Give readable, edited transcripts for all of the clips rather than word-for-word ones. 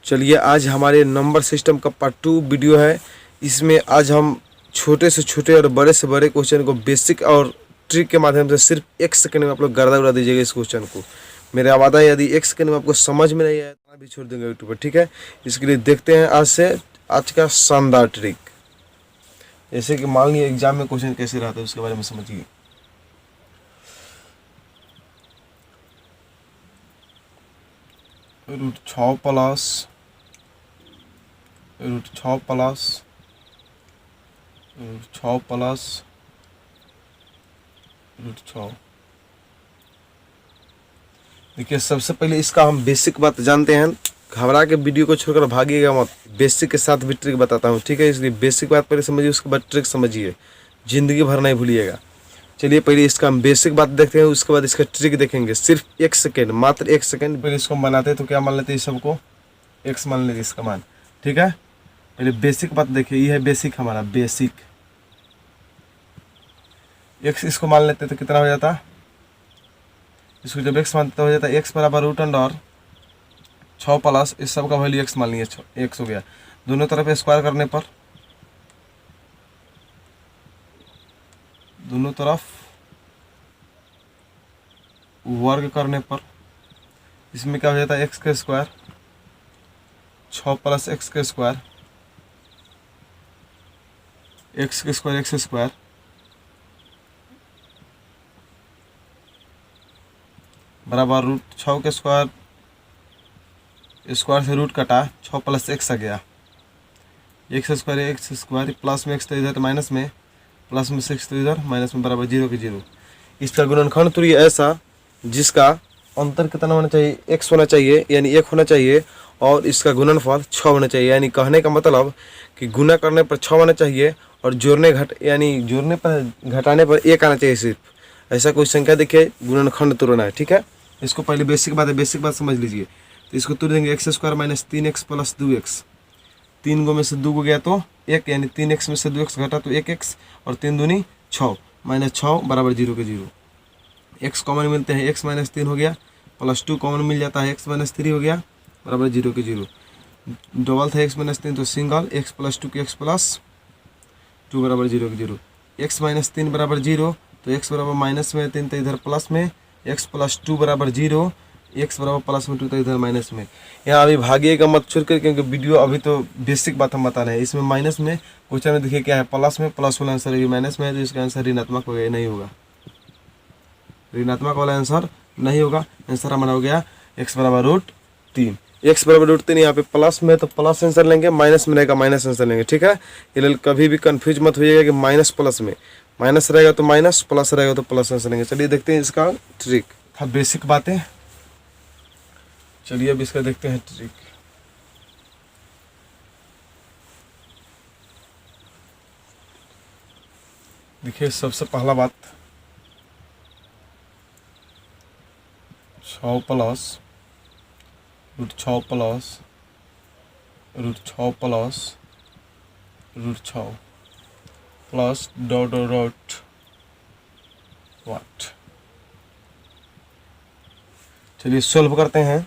चलिए आज हमारे नंबर सिस्टम का पार्ट 2 वीडियो है। इसमें आज हम छोटे से छोटे और बड़े से बड़े क्वेश्चन को बेसिक और ट्रिक के माध्यम से सिर्फ 1 सेकंड में आप लोग गर्दा उड़ा दीजिएगा इस क्वेश्चन को। मेरा वादा है यदि 1 सेकंड में आपको समझ में नहीं आया तो भी छोड़ देंगे यूट्यूब पर, ठीक है। इसके लिए देखते हैं आज का शानदार ट्रिक। जैसे कि मान लीजिए एग्जाम में क्वेश्चन कैसे रहता है उसके बारे में समझिए। Root 6 plus root 6 plus root 6। देखिए सबसे पहले इसका हम बेसिक बात जानते हैं। घबरा के वीडियो को छोड़कर भागिएगा मत, बेसिक के साथ भी ट्रिक बताता हूँ, ठीक है। इसलिए बेसिक बात पहले समझिए, उसके बाद ट्रिक समझिए, जिंदगी भर नहीं भूलिएगा। चलिए पहले इसका हम बेसिक बात देखते हैं, उसके बाद इसका ट्रिक देखेंगे। सिर्फ 1 सेकंड, मात्र 1 सेकंड। पहले इसको बनाते हैं तो क्या मान लेते हैं, सबको x मान लेते इसका मान, ठीक है। पहले बेसिक बात देखिए, ये है बेसिक हमारा बेसिक। x इसको मान लेते तो कितना हो जाता, इसको जब x मानते हो जाता है x बराबर रूट अंडर 6 प्लस इस सब का वैल्यू x मान लिया, x हो गया। दोनों तरफ स्क्वायर करने पर, दोनों तरफ वर्ग करने पर इसमें क्या हो जाता है, x का स्क्वायर 6 प्लस x का स्क्वायर, x का स्क्वायर x स्क्वायर बराबर रूट 6 के स्क्वायर, स्क्वायर से रूट कटा 6 प्लस x आ गया, x स्क्वायर प्लस में x तो इधर माइनस में, प्लस में 6 तो इधर माइनस में, बराबर 0 के 0। इसका गुणनखंड तो ये ऐसा जिसका अंतर कितना होना चाहिए, x होना चाहिए यानी 1 होना चाहिए, और इसका गुणनफल 6 होना चाहिए। यानी कहने का मतलब कि गुना करने पर 6 होना चाहिए और जोड़ने पर घटाने पर 1 आना चाहिए सिर्फ। ऐसा कोई संख्या देखिए गुणनखंड तोड़ना है, ठीक है। इसको पहले बेसिक बात है, बेसिक बात समझ लीजिए। तो इसको तोड़ देंगे, x square minus 3x plus 2x, 3 गो में से 2 गो गया तो 1, यानी 3x में से 2x घटा तो 1x, और 3 दूनी 6 माइनस 6 बराबर 0 के 0। x कॉमन मिलते हैं, x माइनस 3 हो गया, प्लस 2 कॉमन मिल जाता है, x माइनस 3 हो गया, बराबर 0 के 0। डबल था x माइनस 3 तो सिंगल, x प्लस 2 के x प्लस 2 बराबर 0 के 0। x माइनस 3 बराबर 0, तो x बराबर माइनस में 3 तो इधर प्लस में, x प्लस 2 बराबर 0, x बराबर प्लस में 2 तो इधर माइनस में। यहाँ अभी भागिएगा मत छोड़ कर, क्योंकि वीडियो अभी तो बेसिक बात हम बता रहे हैं। इसमें माइनस में क्वेश्चन में देखिए क्या है, प्लस में, प्लस वाला आंसर है, माइनस में है तो इसका आंसर ऋणात्मक हो गया, नहीं होगा, ऋणात्मक वाला आंसर नहीं होगा। आंसर हमारा हो गया x बराबर रूट 3। x बराबर रूट 3, यहाँ पे प्लस में तो प्लस आंसर लेंगे, माइनस में रहेगा माइनस आंसर लेंगे, ठीक है। ये कभी भी कंफ्यूज मत होइएगा कि माइनस प्लस में, माइनस रहेगा तो माइनस, प्लस रहेगा तो प्लस आंसर लेंगे। चलिए देखते हैं इसका ट्रिक। था बेसिक बातें, चलिए अब इसका देखते हैं ट्रिक। देखिए सबसे पहला बात, 6 plus root 6 plus root 6 plus root 6 plus dot dot dot what. चलिए सॉल्व करते हैं।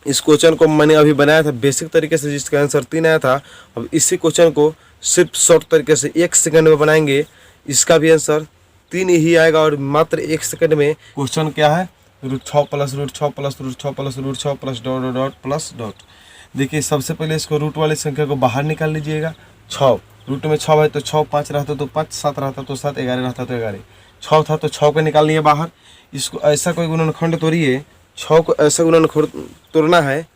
इस क्वेश्चन को मैंने अभी बनाया था बेसिक तरीके से, जिसका आंसर 3 आया था। अब इसी क्वेश्चन को सिर्फ शॉर्ट तरीके से 1 सेकंड में बनाएंगे, इसका भी आंसर 3 ही आएगा, और मात्र 1 सेकंड में। क्वेश्चन क्या है, root 6 plus root 6 plus root 6 plus root 6 plus dot dot dot plus dot. देखिए सबसे पहले इसको रूट वाली संख्या को बाहर निकाल लीजिएगा। 6 रूट में 6 है तो 6, 5 रहता तो 5, 7 रहता तो 7, 11 रहता तो 11। 6 था तो 6 को निकाल लिए बाहर। इसको ऐसा कोई गुणनखंड तोड़िए, 6 को ऐसा गुणनखंड तोड़ना है,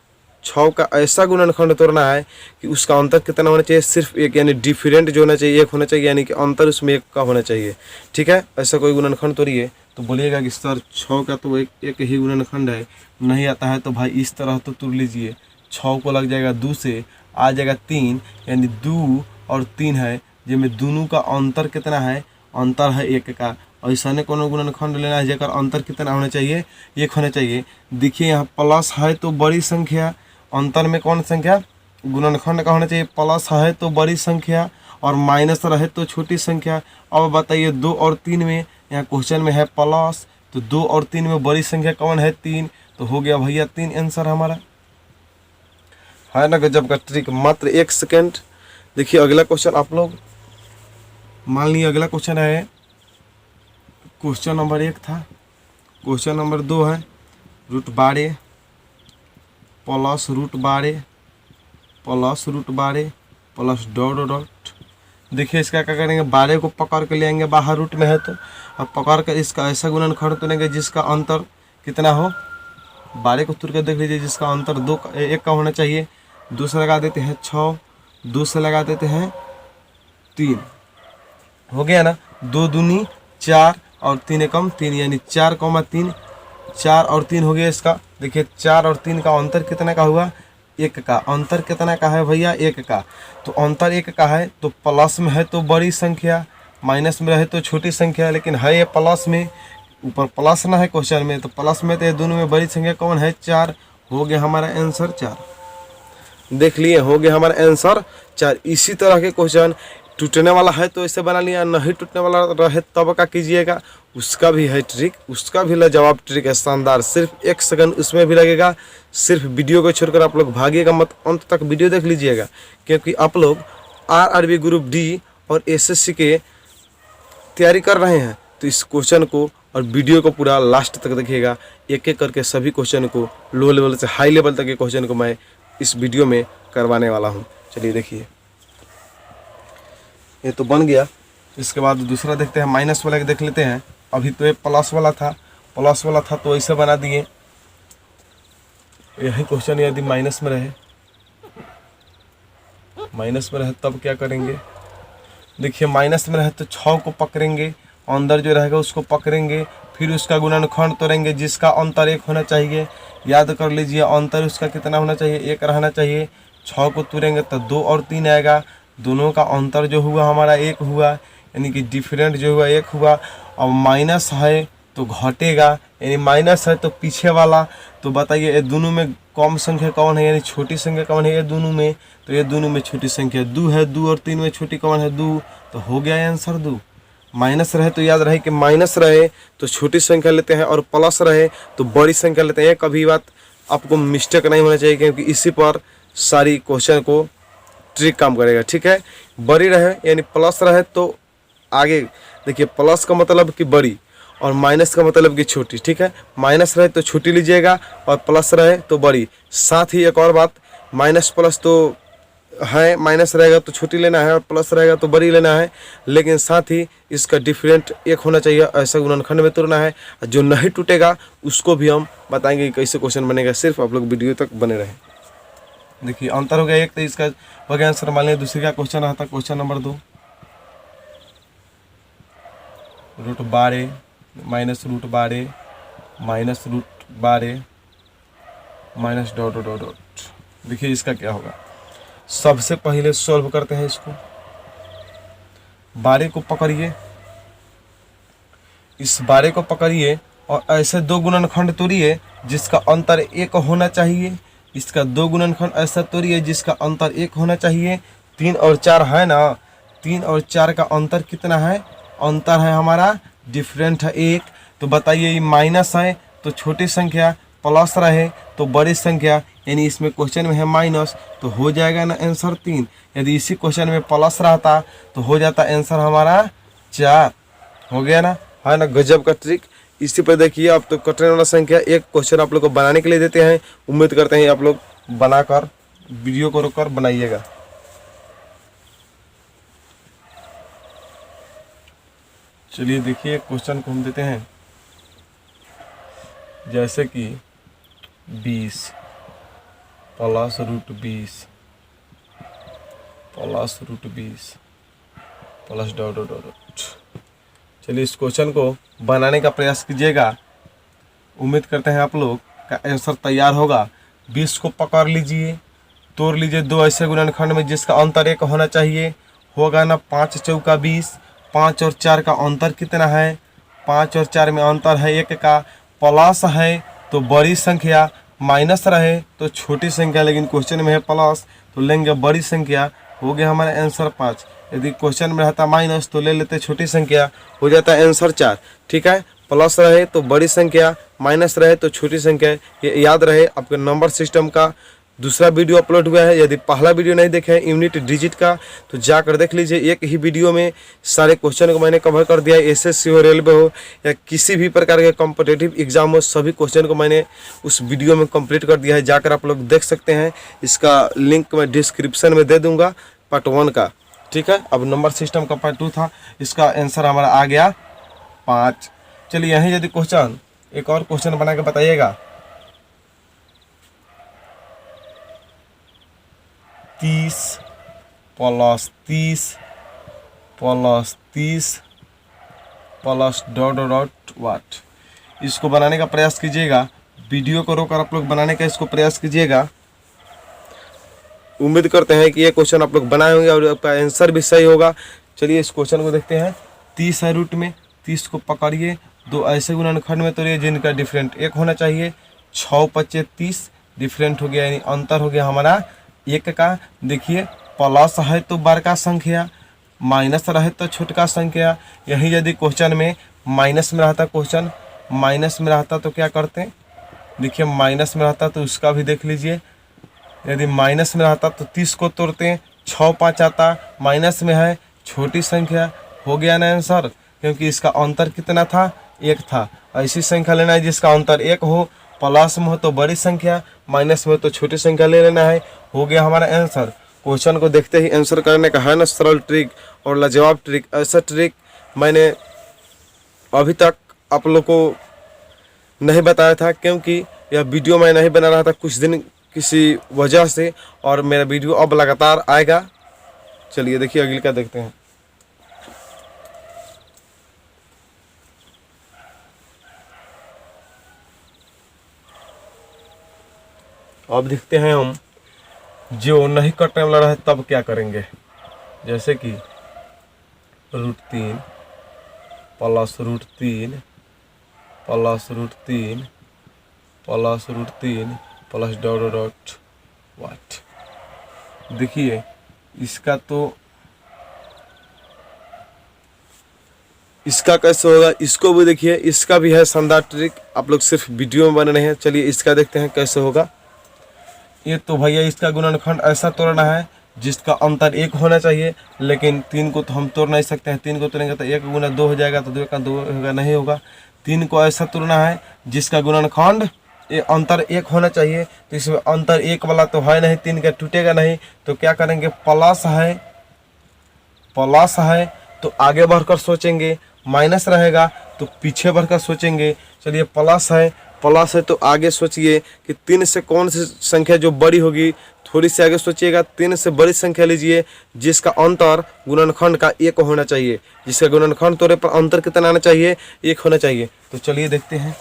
6 का ऐसा गुणनखंड तोड़ना है कि उसका अंतर कितना होना चाहिए, सिर्फ 1, यानी डिफरेंट जो होना चाहिए 1 होना चाहिए, यानी कि अंतर उसमें 1 का होना चाहिए, ठीक है। ऐसा कोई गुणनखंड तोड़िए तो बोलिएगा कि सर 6 का तो एक ही गुणनखंड है, नहीं आता है तो भाई इस तरह तो तोड़ लीजिए। 6 को लग जाएगा 2 से, आ जाएगा 3, यानी 2 और 3 है, जिसमें दोनों का अंतर कितना है, अंतर है 1 का। ऐसा ने कोनो गुणनखंड लेना है जेकर अंतर कितना होना चाहिए, 1 होना चाहिए। देखिए यहाँ प्लस है तो बड़ी संख्या, अंतर में कौन संख्या, गुणनखंड का होना चाहिए। प्लस है तो बड़ी संख्या और माइनस रहे तो छोटी संख्या। अब बताइए 2 और 3 में, यहाँ क्वेश्चन में है प्लस, तो 2 और 3 में बड़ी संख्या कौन है, 3, तो हो गया भैया 3 आंसर हमारा। है ना गजब का ट्रिक, मात्र 1 सेकेंड। देखिए अगला क्वेश्चन आप लोग मान लीजिए, अगला क्वेश्चन है, क्वेश्चन नंबर 1 था, क्वेश्चन नंबर 2 है √12 plus √12 plus √12 plus dot dot. देखिए इसका क्या करेंगे, 12 को पकड़ के ले आएंगे बाहर रूट में है तो, अब पकड़ कर इसका ऐसा गुणनखंड तोड़ेंगे जिसका अंतर कितना हो, 12 को तुर कर देख लीजिए, जिसका अंतर 1 का होना चाहिए। 2 से लगा देते हैं 6, 2 से लगा देते हैं 3, हो गया ना, 2 दूनी 4 और 3 एकम 3, यानी 4,3, 4 और 3 हो गया इसका। देखिए 4 और 3 का अंतर कितना का हुआ, 1 का। अंतर कितना का है भैया, 1 का। तो अंतर 1 का है तो प्लस में है तो बड़ी संख्या, माइनस में रहे तो छोटी संख्या, लेकिन है ये प्लस में, ऊपर प्लस ना है क्वेश्चन में, तो प्लस में तो ये दोनों में बड़ी संख्या कौन है, 4। हो गया हमारा आंसर 4। देख लिए, हो गया हमारा आंसर 4। इसी तरह के क्वेश्चन टूटने वाला है तो ऐसे बना लिया, नहीं टूटने वाला रहे तब का कीजिएगा, उसका भी है ट्रिक, उसका भी लाजवाब ट्रिक है, शानदार। सिर्फ 1 सेकंड उसमें भी लगेगा। सिर्फ वीडियो को छोड़कर आप लोग भागिएगा मत, अंत तक वीडियो देख लीजिएगा, क्योंकि आप लोग RRB ग्रुप डी और SSC के तैयारी कर रहे हैं, तो इस क्वेश्चन को और वीडियो को पूरा लास्ट तक देखिएगा। एक एक करके सभी क्वेश्चन को, लो लेवल से हाई लेवल तक के क्वेश्चन को मैं इस वीडियो में करवाने वाला हूँ। चलिए देखिए, ये तो बन गया। इसके बाद दूसरा देखते हैं, माइनस वाला के देख लेते हैं। अभी तो ये प्लस वाला था तो ऐसे बना दिए। यही क्वेश्चन यदि माइनस में रहे तब क्या करेंगे। देखिए माइनस में रहे तो 6 को पकड़ेंगे, अंदर जो रहेगा उसको पकड़ेंगे, फिर उसका गुणनखंड तोड़ेंगे जिसका अंतर 1 होना चाहिए। याद कर लीजिए, अंतर उसका कितना होना चाहिए, 1 रहना चाहिए। 6 को तोड़ेंगे तो 2 और 3 आएगा, दोनों का अंतर जो हुआ हमारा 1 हुआ, यानी कि डिफरेंट जो हुआ 1 हुआ। और माइनस है तो घटेगा, यानी माइनस है तो पीछे वाला। तो बताइए ये दोनों में कम संख्या कौन है, यानी छोटी संख्या कौन है ये दोनों में, तो ये दोनों में छोटी संख्या 2 है। 2 और 3 में छोटी कौन है, 2, तो हो गया आंसर 2। माइनस रहे तो याद रहे कि माइनस रहे तो छोटी संख्या लेते हैं और प्लस रहे तो बड़ी संख्या लेते हैं। कभी बात आपको मिस्टेक नहीं होना चाहिए, क्योंकि इसी पर सारी क्वेश्चन को ट्रिक काम करेगा, ठीक है। बड़ी रहे यानी प्लस रहे तो आगे देखिए, प्लस का मतलब कि बड़ी और माइनस का मतलब कि छोटी, ठीक है। माइनस रहे तो छोटी लीजिएगा और प्लस रहे तो बड़ी। साथ ही एक और बात, माइनस प्लस तो है, माइनस रहेगा तो छोटी लेना है और प्लस रहेगा तो बड़ी लेना है, लेकिन साथ ही इसका डिफरेंट 1 होना चाहिए, ऐसा गुणनखंड में तोड़ना है। जो नहीं टूटेगा उसको भी हम बताएंगे कैसे क्वेश्चन बनेगा, सिर्फ आप लोग वीडियो तक बने रहें। देखिए अंतर हो गया 1, तो इसका हो गया आंसर। मान लिया दूसरे का क्वेश्चन आता, question number 2, √12 minus √12 minus √12 minus dot dot dot. देखिए इसका क्या होगा, सबसे पहले सॉल्व करते हैं इसको। 12 को पकड़िए, इस 12 को पकड़िए और ऐसे 2 गुणनखंड तोड़िए जिसका अंतर 1 होना चाहिए। इसका 2 गुणनखंड ऐसा तोड़िए जिसका अंतर 1 होना चाहिए। 3 और 4 है ना, 3 और 4 का अंतर कितना है, अंतर है हमारा डिफरेंट है 1। तो बताइए ये माइनस है तो छोटी संख्या, प्लस रहे तो बड़ी संख्या, यानी इसमें क्वेश्चन में है माइनस, तो हो जाएगा ना आंसर 3। यदि इसी क्वेश्चन में प्लस रहता तो हो जाता आंसर हमारा 4। हो गया ना, है ना गजब का ट्रिक। इसी पर देखिए, आप तो कटने वाला संख्या एक क्वेश्चन आप लोग को बनाने के लिए देते हैं। उम्मीद करते हैं आप लोग बनाकर वीडियो को रोककर बनाइएगा। चलिए देखिए क्वेश्चन को हम देते हैं, जैसे कि 20 plus √20 plus √20 plus dot dot dot. चलिए इस क्वेश्चन को बनाने का प्रयास कीजिएगा। उम्मीद करते हैं आप लोग का आंसर तैयार होगा। 20 को पकड़ लीजिए, तोड़ लीजिए 2 ऐसे गुणनखंड में जिसका अंतर 1 होना चाहिए। होगा ना 5 चौका 20, 5 और 4 का अंतर कितना है, 5 और 4 में अंतर है 1 का। प्लस है तो बड़ी संख्या, माइनस रहे तो छोटी संख्या, लेकिन क्वेश्चन में है प्लस तो लेंगे बड़ी संख्या। हो गया हमारा आंसर 5। यदि क्वेश्चन में रहता माइनस तो ले लेते छोटी संख्या, हो जाता है आंसर 4, ठीक है। प्लस रहे तो बड़ी संख्या, माइनस रहे तो छोटी संख्या। ये याद रहे, आपके नंबर सिस्टम का दूसरा वीडियो अपलोड हुआ है। यदि पहला वीडियो नहीं देखे हैं यूनिट डिजिट का तो जाकर देख लीजिए। एक ही वीडियो में सारे क्वेश्चन को मैंने कवर कर दिया है। एसएससी हो, रेलवे हो या किसी भी प्रकार के कॉम्पिटिटिव एग्जाम हो, सभी क्वेश्चन को मैंने उस वीडियो में कंप्लीट कर दिया है। जाकर आप लोग देख सकते हैं। इसका लिंक मैं डिस्क्रिप्शन में दे दूंगा पार्ट 1 का, ठीक है। अब नंबर सिस्टम का पार्ट 2 था, इसका आंसर हमारा आ गया 5। चलिए यहीं यदि क्वेश्चन एक और क्वेश्चन बना के बताइएगा। 30 + 30 + 30 प्लस डॉट वाट, इसको बनाने का प्रयास कीजिएगा। वीडियो को रोककर आप लोग बनाने का इसको प्रयास कीजिएगा। उम्मीद करते हैं कि ये क्वेश्चन आप लोग बनाए होंगे और आपका आंसर भी सही होगा। चलिए इस क्वेश्चन को देखते हैं। 30 है रूट में, 30 को पकड़िए, 2 ऐसे गुणनखंड में तोड़िए जिनका डिफरेंट 1 होना चाहिए। 6 × 5 = 30, डिफरेंट हो गया यानी अंतर हो गया हमारा 1 का। देखिए प्लस है तो बड़का संख्या, माइनस रहे तो छोटका संख्या। यही यदि क्वेश्चन में माइनस में रहता, क्वेश्चन माइनस में रहता तो क्या करते हैं? देखिए माइनस में रहता तो उसका भी देख लीजिए। यदि माइनस में रहता तो 30 को तोड़ते हैं, 6 × 5 आता, माइनस में है छोटी संख्या, हो गया ना आंसर। क्योंकि इसका अंतर कितना था? 1 था। ऐसी संख्या लेना है जिसका अंतर 1 हो, प्लस में हो तो बड़ी संख्या, माइनस में हो तो छोटी संख्या ले लेना है, हो गया हमारा आंसर। क्वेश्चन को देखते ही आंसर करने का है ना सरल ट्रिक और लाजवाब ट्रिक। ऐसा ट्रिक मैंने अभी तक आप लोग को नहीं बताया था, क्योंकि यह वीडियो मैं नहीं बना रहा था कुछ दिन किसी वजह से, और मेरा वीडियो अब लगातार आएगा। चलिए देखिए अगले का देखते हैं। अब देखते हैं हम जो नहीं कटने वाला है तब क्या करेंगे। जैसे कि √3 + √3 + √3 + √3 + डॉट वाट। देखिए इसका इसका कैसे होगा, इसको भी देखिए। इसका भी है शानदार ट्रिक, आप लोग सिर्फ वीडियो में बने रहे हैं। चलिए इसका देखते हैं कैसे होगा। ये तो भैया इसका गुणनखंड ऐसा तोड़ना है जिसका अंतर 1 होना चाहिए, लेकिन 3 को तो हम तोड़ नहीं सकते हैं। 3 को तोड़ेंगे तो 1 × 2 हो जाएगा, तो 2 का 2 होगा, नहीं होगा। 3 को ऐसा तोड़ना है जिसका गुणनखंड अंतर 1 होना चाहिए, तो इसमें अंतर 1 वाला तो है नहीं, 3 का टूटेगा नहीं। तो क्या करेंगे, प्लस है तो आगे बढ़कर सोचेंगे, माइनस रहेगा तो पीछे बढ़कर सोचेंगे। चलिए प्लस है तो आगे सोचिए कि 3 से कौन सी संख्या जो बड़ी होगी, थोड़ी सी आगे सोचिएगा। 3 से बड़ी संख्या लीजिए जिसका अंतर गुणनखंड का 1 होना चाहिए। जिसका गुणनखंड तोड़े पर अंतर कितना आना चाहिए? 1 होना चाहिए। तो चलिए देखते हैं।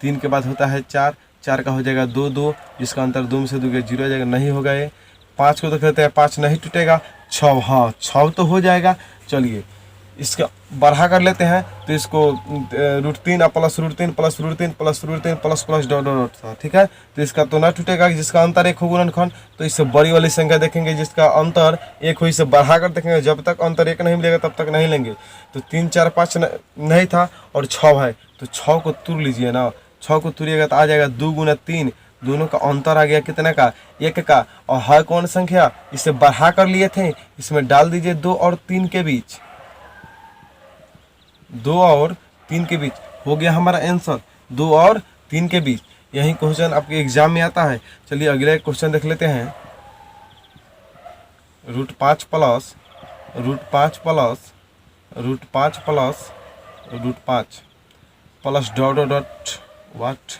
3 के बाद होता है 4, 4 का हो जाएगा 2, जिसका अंतर 2 में से 2 0 हो जाएगा, नहीं होगा ये। 5 को तो कहते हैं 5 नहीं टूटेगा। 6, हाँ 6 तो हो जाएगा। चलिए इसका बढ़ा कर लेते हैं, तो इसको √3 + √3 + √3 + √3 + डॉट था, ठीक है। तो इसका तो ना टूटेगा जिसका अंतर 1 हो गुणनखंड। तो इससे बड़ी वाली संख्या देखेंगे जिसका अंतर 1 हो, इसे बढ़ा कर देखेंगे। जब तक अंतर 1 नहीं मिलेगा तब तक नहीं लेंगे। तो 3, 4, 5 नहीं था और 6 है, तो 6 को तोड़ लीजिए ना। 6 को तोड़िएगा तो आ जाएगा 2 × 3, दोनों का अंतर आ गया कितने का? 1 का। और है कौन संख्या? इसे बढ़ा कर लिए थे, इसमें डाल दीजिए 2 और 3 के बीच, 2 और 3 के बीच, हो गया हमारा आंसर 2 और 3 के बीच। यही क्वेश्चन आपके एग्जाम में आता है। चलिए अगला क्वेश्चन देख लेते हैं। √5 + √5 + √5 + √5 + डॉट वाट।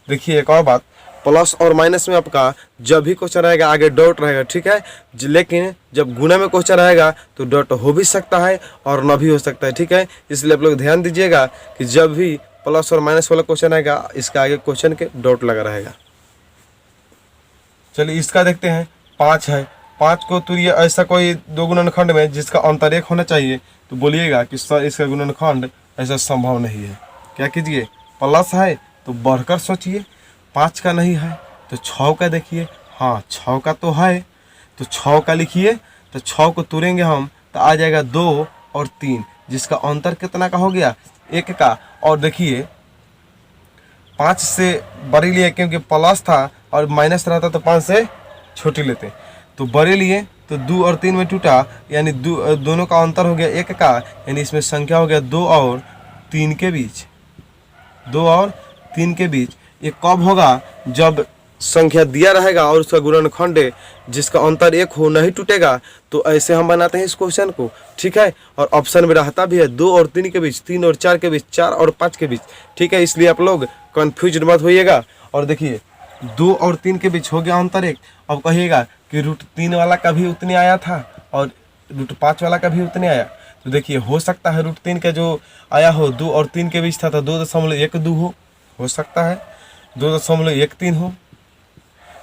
देखिए एक और बात, प्लस और माइनस में आपका जब भी क्वेश्चन रहेगा आगे डॉट रहेगा, ठीक है। लेकिन जब गुणा में क्वेश्चन रहेगा तो डॉट हो भी सकता है और न भी हो सकता है, ठीक है। इसलिए आप लोग ध्यान दीजिएगा कि जब भी प्लस और माइनस वाला क्वेश्चन आएगा इसका आगे क्वेश्चन के डॉट लगा रहेगा। चलिए इसका देखते हैं। 5 है, 5 को तुरिए ऐसा कोई 2 गुणनखंड में जिसका अंतर 1 होना चाहिए, तो बोलिएगा कि सर इसका गुणनखंड ऐसा संभव नहीं है। क्या कीजिए, प्लस है तो बढ़कर सोचिए, 5 का नहीं है तो 6 का देखिए, हाँ 6 का तो है, तो 6 का लिखिए। तो 6 को तोड़ेंगे हम तो आ जाएगा 2 और 3, जिसका अंतर कितना का हो गया? 1 का। और देखिए 5 से बड़ी लिए क्योंकि प्लस था और माइनस रहता तो 5 से छोटी लेते। तो बड़े लिए तो 2 और 3 में टूटा, यानी दोनों का अंतर हो गया 1 का, यानी इसमें संख्या हो गया 2 और 3 के बीच। 2 और 3 के बीच। ये कब होगा? जब संख्या दिया रहेगा और उसका गुणनखंड जिसका अंतर 1 हो नहीं टूटेगा। तो ऐसे हम बनाते हैं इस क्वेश्चन को, ठीक है। और ऑप्शन में रहता भी है 2 और 3 के बीच, 3 और 4 के बीच, 4 और 5 के बीच, ठीक है। इसलिए आप लोग कन्फ्यूज मत होइएगा। और देखिए 2 और 3 के बीच हो गया अंतर 1। अब कहिएगा कि √3 वाला का भी उतने आया था और √5 वाला का भी उतने आया। तो देखिए हो सकता है √3 का जो आया हो 2 और 3 के बीच था तो 2.12 हो सकता है 2.13 हो।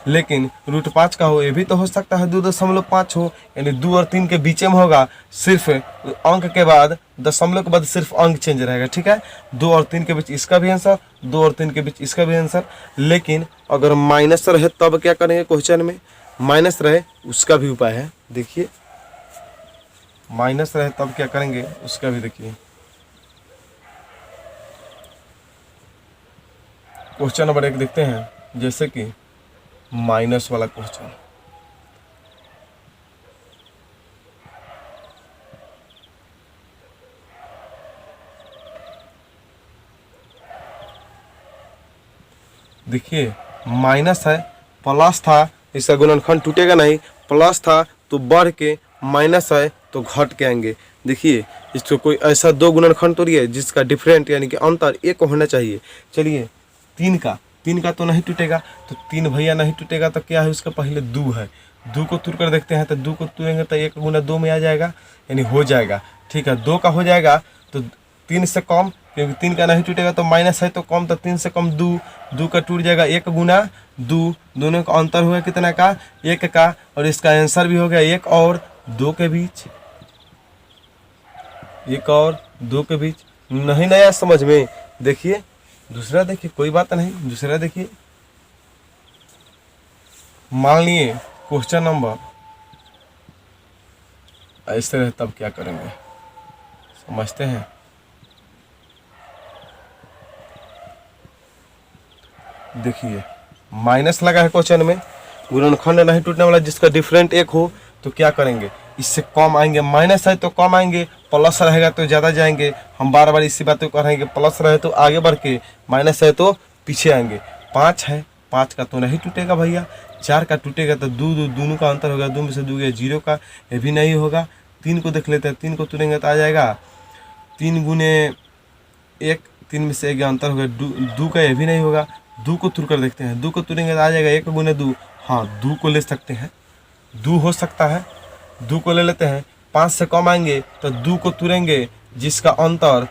लेकिन √5 का हो, ये भी तो हो सकता है 2.5 हो, यानी 2 और 3 के बीच में होगा। सिर्फ अंक के बाद दशमलव के बाद सिर्फ अंक चेंज रहेगा, ठीक है। 2 और 3 के बीच इसका भी आंसर, 2 और 3 के बीच इसका भी आंसर। लेकिन अगर माइनस रहे तब क्या करेंगे? क्वेश्चन में माइनस रहे उसका भी उपाय है, देखिए। माइनस रहे तब क्या करेंगे उसका भी देखिए। क्वेश्चन नंबर 1 देखते हैं, जैसे कि माइनस वाला क्वेश्चन। देखिए माइनस है, प्लस था, इसका गुणनखंड टूटेगा नहीं। प्लस था तो बढ़ के, माइनस है तो घट के आएंगे। देखिए इसको कोई ऐसा 2 गुणनखंड तोड़िए जिसका डिफरेंट यानी कि अंतर 1 होना चाहिए। चलिए 3 का तो नहीं टूटेगा, तो 3 भैया नहीं टूटेगा तो क्या है? उसका पहले 2 है, 2 को तोड़ कर देखते हैं। तो 2 को तोड़ेंगे तो 1 गुना 2 में आ जाएगा, यानी हो जाएगा, ठीक है। 2 का हो जाएगा तो 3 से कम, क्योंकि 3 का नहीं टूटेगा तो माइनस है तो कम, तो 3 से कम 2 का टूट जाएगा 1 गुना 2। दोनों का अंतर हुआ कितना का? 1 का। और इसका आंसर भी हो गया 1 और 2 के बीच, 1 और 2 के बीच। नहीं नया समझ में? देखिए दूसरा देखिए, कोई बात नहीं, दूसरा देखिए। मान लिए क्वेश्चन नंबर ऐसे रहे तब क्या करेंगे, समझते हैं। देखिए माइनस लगा है क्वेश्चन में, गुणनखंड नहीं टूटने वाला जिसका डिफरेंट 1 हो, तो क्या करेंगे? इससे कम आएंगे। माइनस है तो कम आएंगे, प्लस रहेगा तो ज़्यादा जाएंगे। हम बार बार इसी बात को कह रहे हैं कि प्लस रहे तो आगे बढ़ के, माइनस है तो पीछे आएंगे। 5 है, 5 का तो नहीं टूटेगा भैया। 4 का टूटेगा तो दोनों का अंतर होगा, 2 में से 2 गया 0 का, ये भी नहीं होगा। 3 को देख लेते हैं, 3 को तोड़ेंगे तो आ जाएगा 3 गुने 1, 3 में से 1 अंतर होगा। 2 का ये भी नहीं होगा। 2 को तुर कर देखते हैं, 2 को तुरेंगे तो आ जाएगा 1 गुने 2। हाँ 2 को ले सकते हैं, 2 हो सकता है, 2 को ले लेते हैं। 5 से कम आएंगे तो 2 को तुरेंगे जिसका अंतर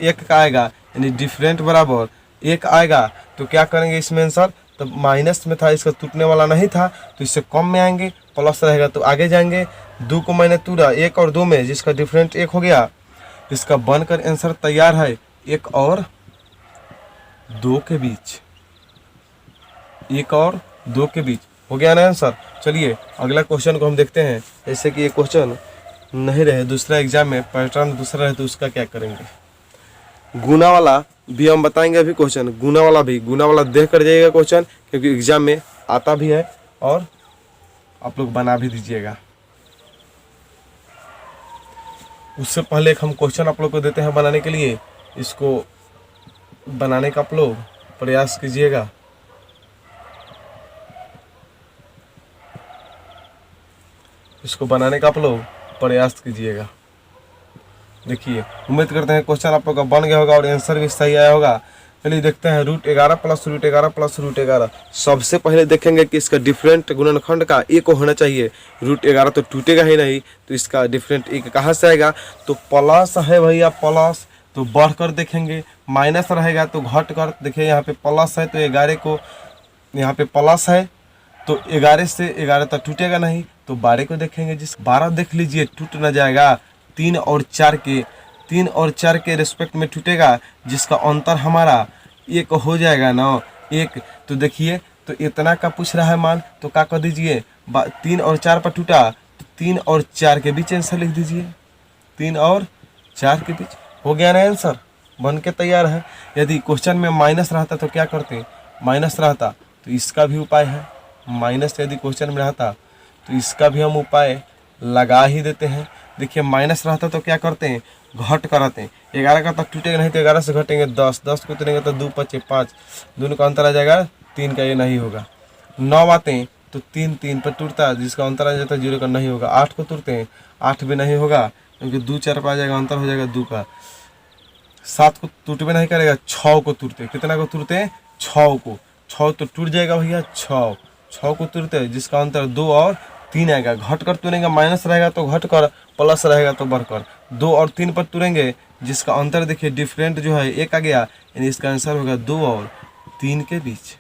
1 का आएगा, यानी डिफरेंट बराबर 1 आएगा। तो क्या करेंगे इसमें आंसर? तो माइनस में था, इसका टूटने वाला नहीं था तो इससे कम में आएंगे, प्लस रहेगा तो आगे जाएंगे। 2 को मैंने तोड़ा 1 और 2 में, जिसका डिफरेंट 1 हो गया। इसका बनकर आंसर तैयार है 1 और 2 के बीच, 1 और 2 के बीच हो गया ना आंसर। चलिए अगला क्वेश्चन को हम देखते हैं। जैसे कि ये क्वेश्चन नहीं रहे, दूसरा एग्जाम में पैटर्न दूसरा रहे तो उसका क्या करेंगे? गुना वाला भी हम बताएंगे अभी क्वेश्चन। गुना वाला देख कर जाइएगा क्वेश्चन, क्योंकि एग्जाम में आता भी है और आप लोग बना भी दीजिएगा। उससे पहले एक हम क्वेश्चन आप लोग को देते हैं बनाने के लिए, इसको बनाने का आप लोग प्रयास कीजिएगा। इसको बनाने का आप लोग प्रयास कीजिएगा। देखिए उम्मीद करते हैं क्वेश्चन आप लोग का बन गया होगा और आंसर भी सही आया होगा। चलिए देखते हैं √11 प्लस √11 प्लस √11। सबसे पहले देखेंगे कि इसका डिफरेंट गुणनखंड का 1 होना चाहिए। √11 तो टूटेगा ही नहीं, तो इसका डिफरेंट 1 कहाँ से आएगा? तो प्लस है भैया, प्लस तो बढ़कर देखेंगे, माइनस रहेगा तो घट कर। देखिए यहाँ पे प्लस है तो 11 को, यहाँ पे प्लस है तो 11 से 11 तक टूटेगा नहीं, तो 12 को देखेंगे। जिस 12 देख लीजिए टूट ना जाएगा, 3 और 4 के रिस्पेक्ट में टूटेगा, जिसका अंतर हमारा 1 हो जाएगा ना 1। तो देखिए तो इतना का पूछ रहा है मान, तो क्या कर दीजिए 3 और 4 पर टूटा तो 3 और 4 के बीच आंसर लिख दीजिए। 3 और 4 के बीच हो गया ना आंसर, बन के तैयार है। यदि क्वेश्चन में माइनस रहता तो क्या करते? माइनस रहता तो इसका भी उपाय है। माइनस यदि क्वेश्चन में रहता तो इसका भी हम उपाय लगा ही देते हैं। देखिए माइनस रहता तो क्या करते हैं, घट कराते हैं। 11 का तक टूटेगा नहीं तो 11 से घटेंगे 10, 10 को उतरेंगे तो 2 5 5, दोनों का अंतर आ जाएगा 3 का, ये नहीं होगा। 9 आते हैं तो 3 3 पर टूटता है, जिसका अंतर आ जाता है 0 का, नहीं होगा। 8 को टूटते हैं, 8 भी नहीं होगा क्योंकि 2 4 पर आ जाएगा, अंतर हो जाएगा 2 का। 7 को टूट भी नहीं करेगा, 6 को टूटते हैं। कितना को टूटते हैं, 6 को। 6 तो टूट जाएगा भैया, 6 को टूटते हैं, जिसका अंतर 2 और 3 आएगा। घट कर तुरेंगे, माइनस रहेगा तो घट कर, प्लस रहेगा तो बढ़कर। 2 और 3 पर तुरेंगे, जिसका अंतर देखिए डिफरेंट जो है 1 आ गया, यानी इसका आंसर होगा 2 और 3 के बीच।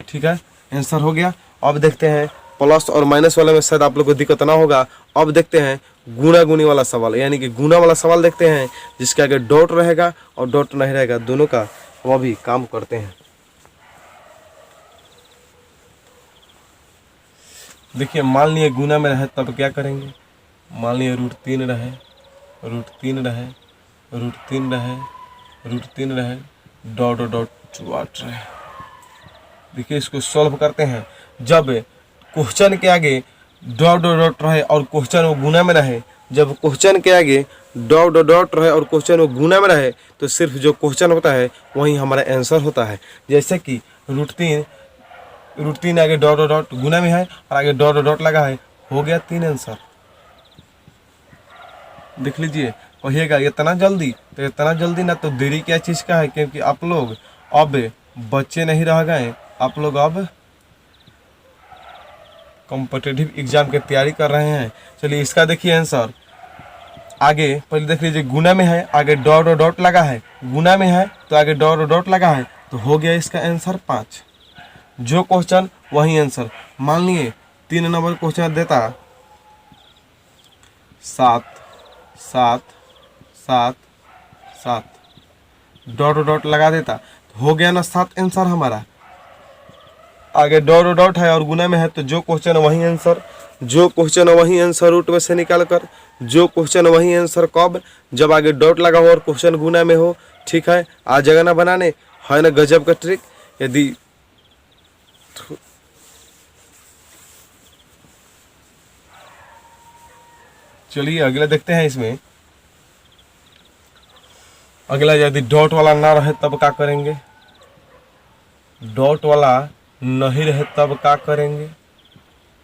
ठीक है, आंसर हो गया। अब देखते हैं प्लस और माइनस वाले में शायद आप लोग को दिक्कत ना होगा। अब देखते हैं गुना गुनी वाला सवाल, यानी कि गुना वाला सवाल देखते हैं, जिसके आगे डॉट रहेगा और डॉट नहीं रहेगा, दोनों का हम अभी काम करते हैं। देखिए मान लिए गुना में रहे तब क्या करेंगे, मान लिए √3 रहे, √3 रहे, √3 रहे, √3 रहे, डॉट डॉट 8 रहे। देखिए इसको सॉल्व करते हैं। जब क्वेश्चन के आगे डॉट डॉट रहे और क्वेश्चन वो गुना में रहे, जब क्वेश्चन के आगे डॉट डॉट रहे और क्वेश्चन वो गुना में रहे, तो सिर्फ जो क्वेश्चन होता है वही हमारा आंसर होता है। जैसे कि √3 आगे डॉट डॉट गुना में है और आगे डॉट डॉट लगा है, हो गया 3 आंसर। देख लीजिए, कहिएगा इतना जल्दी, तो इतना जल्दी ना तो देरी क्या चीज़ का है, क्योंकि आप लोग अब बच्चे नहीं रह गए, आप लोग अब कॉम्पिटिटिव एग्जाम की तैयारी कर रहे हैं। चलिए इसका देखिए आंसर। आगे पहले देख लीजिए, गुना में है, आगे डॉट डॉट लगा है, गुना में है तो आगे डॉट डॉट लगा है, तो हो गया इसका आंसर 5। जो क्वेश्चन वही आंसर। मान लिए 3 नंबर क्वेश्चन देता 7 7 7 7, डॉट डॉट लगा देता, तो हो गया ना 7 आंसर हमारा। आगे डॉट डॉट है और गुना में है, तो जो क्वेश्चन वही आंसर, जो क्वेश्चन वही आंसर रूट में से निकाल कर, जो क्वेश्चन वही आंसर कब, जब आगे डॉट लगा हो और क्वेश्चन गुना में हो। ठीक है, आ जाएगा ना बनाने, है ना गजब का ट्रिक। यदि चलिए अगला देखते हैं। इसमें अगला, यदि डॉट वाला ना रहे तब क्या करेंगे, डॉट वाला नहीं रहे तब क्या करेंगे,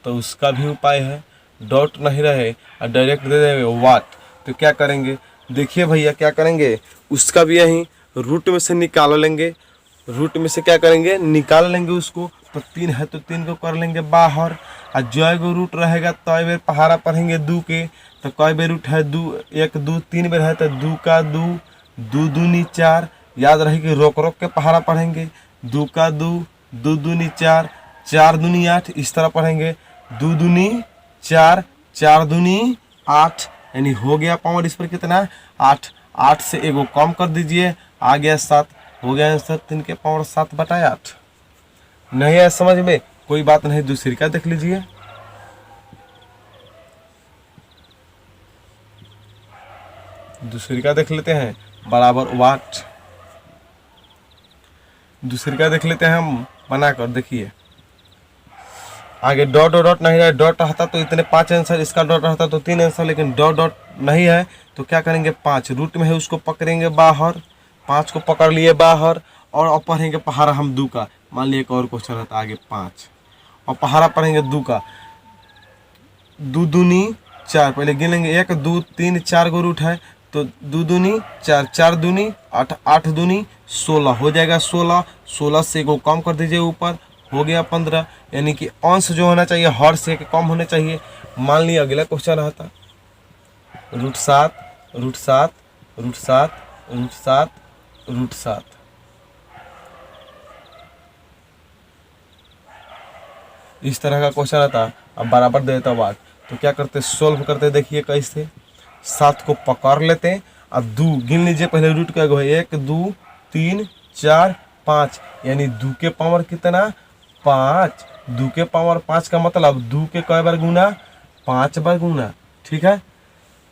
तो उसका भी उपाय है। डॉट नहीं रहे और डायरेक्ट दे देंगे वाट, तो क्या करेंगे, देखिए भैया क्या करेंगे, उसका भी यही रूट में से निकाल लेंगे। रूट में से क्या करेंगे, निकाल लेंगे उसको। तो 3 है तो 3 को कर लेंगे बाहर, और जो गो रूट रहेगा तो बेर पहाड़ा पढ़ेंगे 2 के, तो कई बेर रूट है 2, 1 2 3 बेर है तो 2 का 2, 2 दूनी 4, याद रहेगी रोक रोक के पहाड़ा पढ़ेंगे। 2 का 2, 2 दूनी 4, 4 दूनी 8, इस तरह पढ़ेंगे। 2 दूनी 4, 4 दूनी 8, यानी हो गया पावर इस पर कितना 8। 8 से एगो कम कर दीजिए, आ गया 7, हो गया आंसर 3 के पावर 7/8। नहीं है समझ में, कोई बात नहीं, दूसरी का देख लीजिए। दूसरी का देख लेते हैं, बराबर वाट। दूसरी का देख लेते हैं हम बनाकर। देखिए आगे डॉट डॉट नहीं है, डॉट रहता तो इतने 5 आंसर, इसका डॉट रहता तो 3 आंसर, लेकिन डॉट डॉट नहीं है तो क्या करेंगे, 5 रूट में है उसको पकड़ेंगे बाहर, 5 को पकड़ लिए बाहर, और अब पढ़ेंगे पहाड़ा हम 2 का। मान लिया एक और क्वेश्चन रहता आगे 5, और पहाड़ा पढ़ेंगे 2 का। 2 दूनी 4, पहले गिन लेंगे, 1 2 3 4 गो रूट है, तो 2 दूनी 4, 4 दूनी 8, 8 दूनी 16, हो जाएगा 16। 16 से को कम कर दीजिए ऊपर, हो गया 15, यानी कि अंश जो होना चाहिए हर से के कम होने चाहिए। मान लिया अगला क्वेश्चन रहता √7 √7 √7 √7 √7, इस तरह का क्वेश्चन आता। अब बराबर दे देता बात, तो क्या करते, सोल्व करते। देखिए कैसे, 7 को पकड़ लेते हैं और 2 गिन लीजिए, पहले रूट का 1 2 3 4 5, यानी 2 के पावर कितना 5। 2 के पावर 5 का मतलब 2 के कई बार गुना, 5 बार गुना। ठीक है,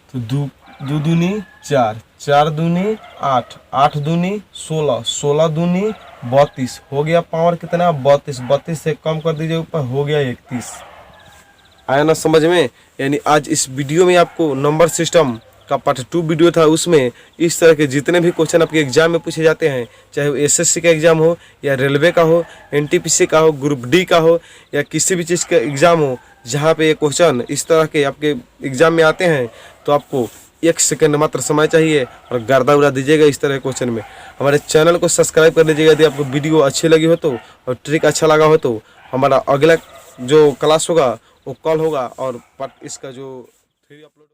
तो 2 दूनी 4, 4 दूनी 8, 8 दूनी 16, 16 दूनी 32 हो गया। पावर कितना 32, 32 से कम कर दीजिए ऊपर, हो गया 31। आया ना समझ में। यानी आज इस वीडियो में आपको नंबर सिस्टम का पार्ट 2 वीडियो था, उसमें इस तरह के जितने भी क्वेश्चन आपके एग्जाम में पूछे जाते हैं, चाहे वो एसएससी का एग्जाम हो या रेलवे का हो, एनटीपीसी का हो, ग्रुप डी का हो या किसी भी चीज़ का एग्जाम हो, जहाँ पे ये क्वेश्चन इस तरह के आपके एग्जाम में आते हैं, तो आपको 1 सेकंड मात्र समय चाहिए और गर्दा उड़ा दीजिएगा इस तरह के क्वेश्चन में। हमारे चैनल को सब्सक्राइब कर लीजिएगा यदि आपको वीडियो अच्छी लगी हो तो, और ट्रिक अच्छा लगा हो तो। हमारा अगला जो क्लास होगा वो कल होगा, और पार्ट इसका जो 3 अपलोड